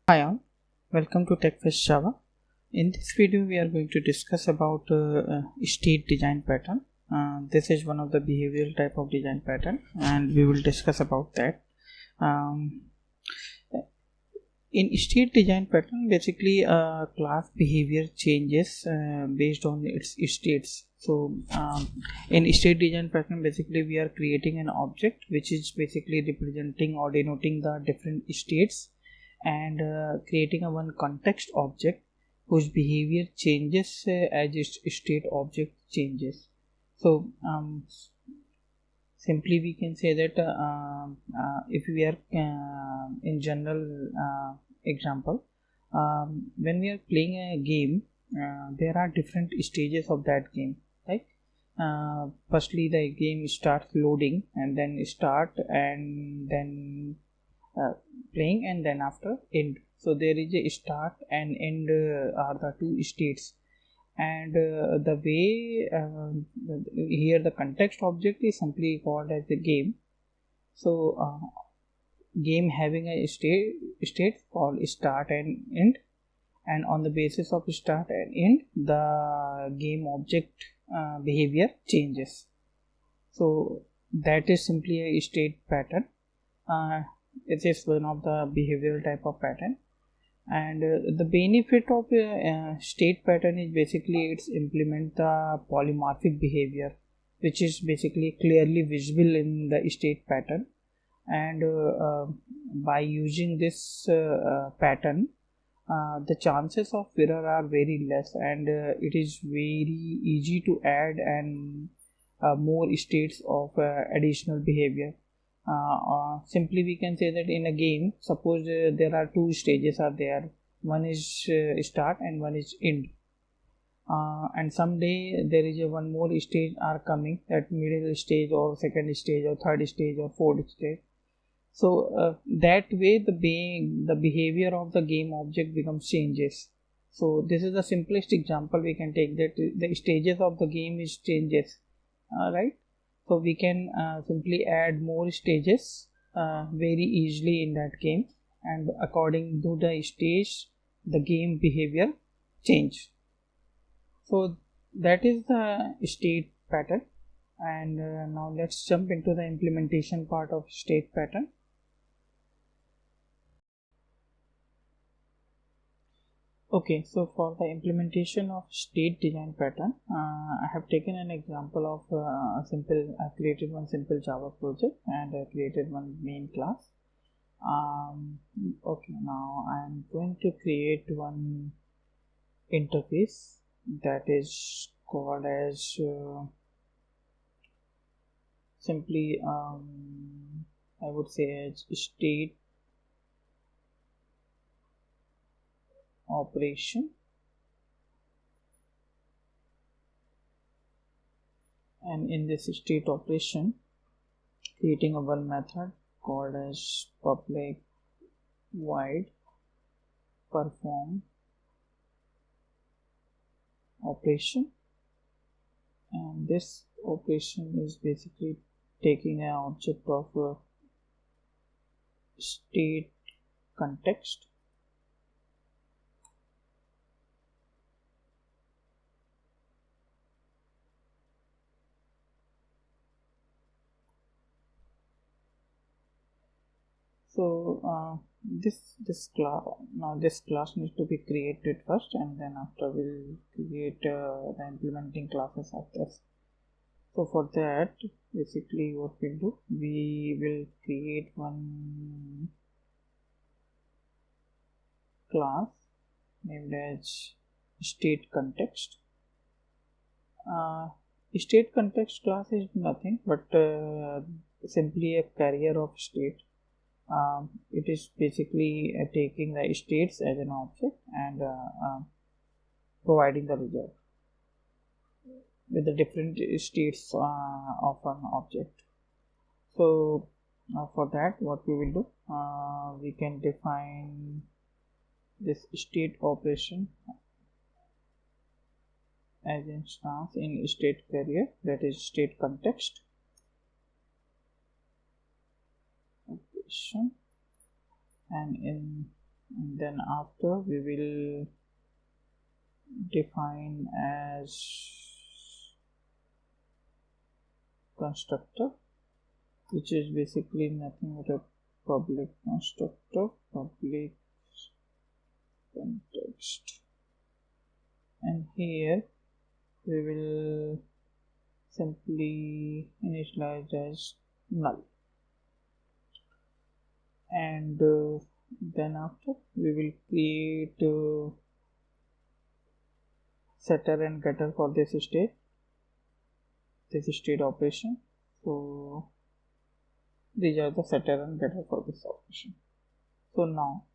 Hi all, welcome to TechFest Java. In this video, we are going to discuss about state design pattern. This is one of the behavioral type of design pattern, and we will discuss about that. Um, in state design pattern, basically, class behavior changes based on its states. So, in state design pattern, basically, we are creating an object which is basically representing or denoting the different states, and creating a one context object whose behavior changes as its state object changes. So simply we can say that if we are in general example, when we are playing a game, there are different stages of that game, right? Firstly the game starts loading, and then start, and then playing, and then after end. So there is a start and end are the two states, and the way here the context object is simply called as the game. So game having a state called start and end, and on the basis of start and end the game object behavior changes. So that is simply a state pattern. It is one of the behavioral type of pattern, and the benefit of state pattern is basically it's implement the polymorphic behavior, which is basically clearly visible in the state pattern. And by using this pattern, the chances of error are very less, and it is very easy to add and more states of additional behavior. Simply we can say that in a game, suppose there are two stages are there, one is start and one is end, and someday there is a one more stage are coming, that middle stage or second stage or third stage or fourth stage. So that way the behavior of the game object becomes changes. So this is the simplest example we can take, that the stages of the game is changes, right? So we can simply add more stages very easily in that game, and according to the stage the game behavior change. So that is the state pattern, and now let's jump into the implementation part of state pattern. Okay, so for the implementation of state design pattern, I have taken an example of I created one simple Java project, and I created one main class. Okay, now I am going to create one interface that is called as simply I would say as state operation, and in this state operation creating a one method called as public void perform operation, and this operation is basically taking an object of a state context, so this class needs to be created first, and then after we'll create the implementing classes after. So for that, basically what we'll do, we will create one class named as state context. State context class is nothing but simply a carrier of state. It is basically taking the states as an object and providing the result with the different states of an object. So for that, what we will do, we can define this state operation as instance in state carrier, that is state context operation, and then after we will define as constructor, which is basically nothing but a public constructor, public context, and here we will simply initialize as null, and then after we will create setter and getter for this state operation. So these are the setter and getter for this operation. So now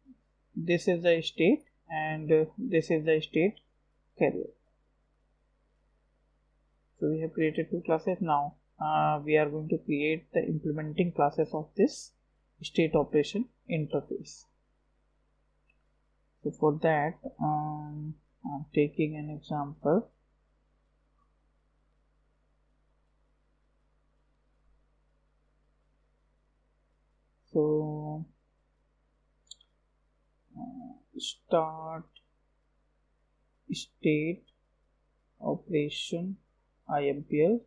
this is the state and this is the state carrier. So we have created two classes. Now we are going to create the implementing classes of this state operation interface. So for that I'm taking an example. So start state operation IMPL,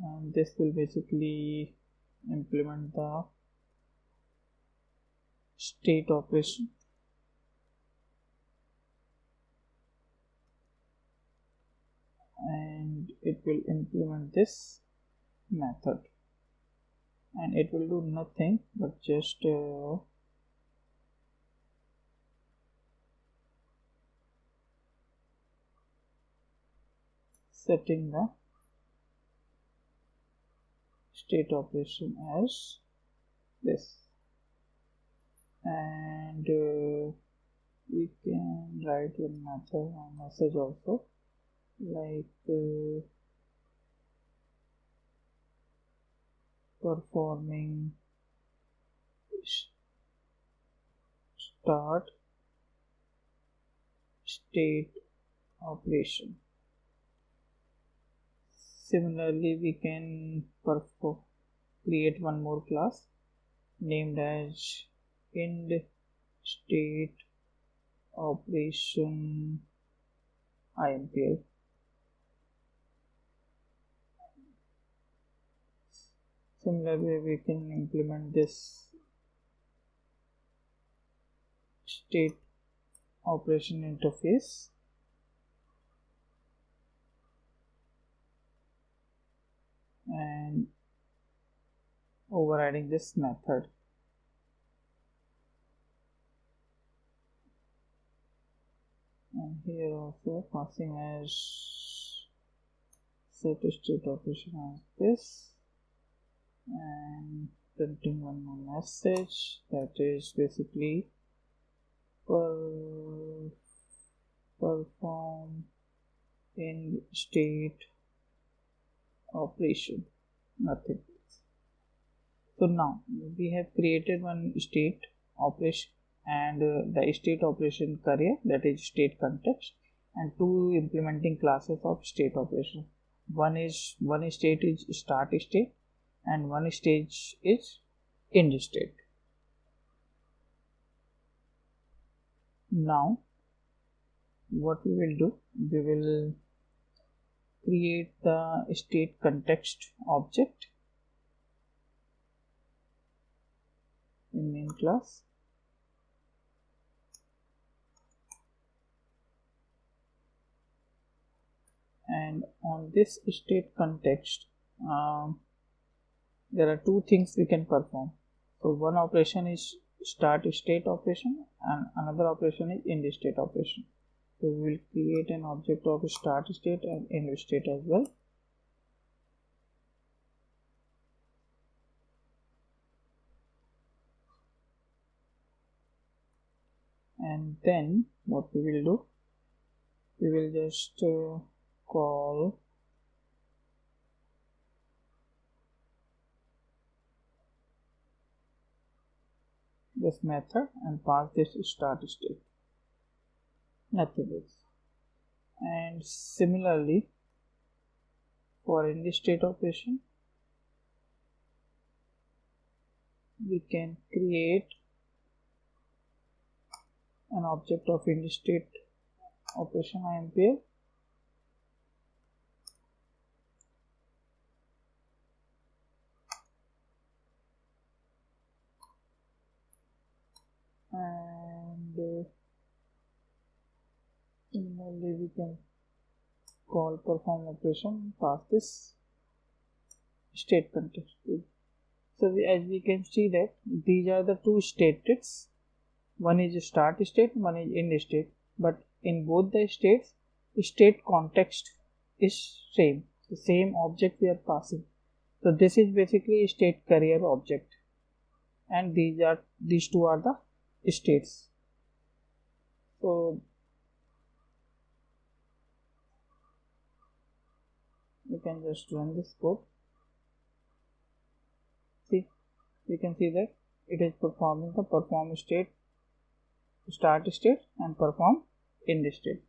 and this will basically implement the state operation, and it will implement this method, and it will do nothing but just setting the state operation as this, and we can write a method or message also, like performing start state operation. Similarly, we can create one more class named as end state operation IMPL. Similarly, we can implement this state operation interface, and overriding this method. And here also passing as set state operation as this, and printing one more message, that is basically perform in state operation, nothing. So now we have created one state operation and the state operation carrier, that is state context, and two implementing classes of state operation. One state is start state and one stage is end state. Now what we will do, we will create the state context object in main class, and on this state context there are two things we can perform. So one operation is start state operation and another operation is end state operation. So we will create an object of start state and end state as well. And then what we will do, we will just call this method and pass this start state, nothing else. And similarly for end state operation, we can create an object of end state operation IMPL. And similarly we can call perform operation, pass this state context. So as we can see that these are the two states. One is start state, one is end state. But in both the states, state context is same. The same object we are passing. So this is basically a state carrier object, and these two are the states. So we can just run this code. See, you can see that it is performing the perform state, start state, and perform end state.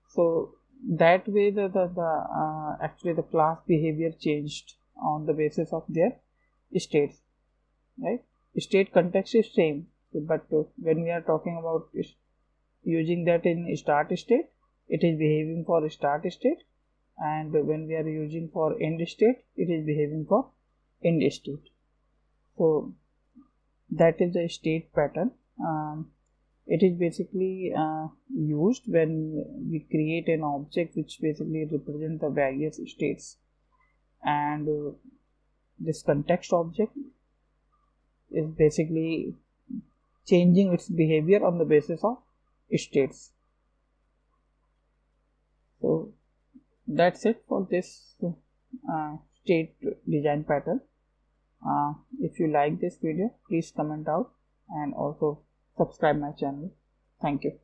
So that way actually the class behavior changed on the basis of their states, right? State context is same, but when we are talking about using that in start state, it is behaving for start state, and when we are using for end state, it is behaving for end state. So that is the state pattern. It is basically used when we create an object which basically represents the various states, and this context object is basically changing its behavior on the basis of states. So that's it for this state design pattern. If you like this video, please comment out and also subscribe my channel. Thank you.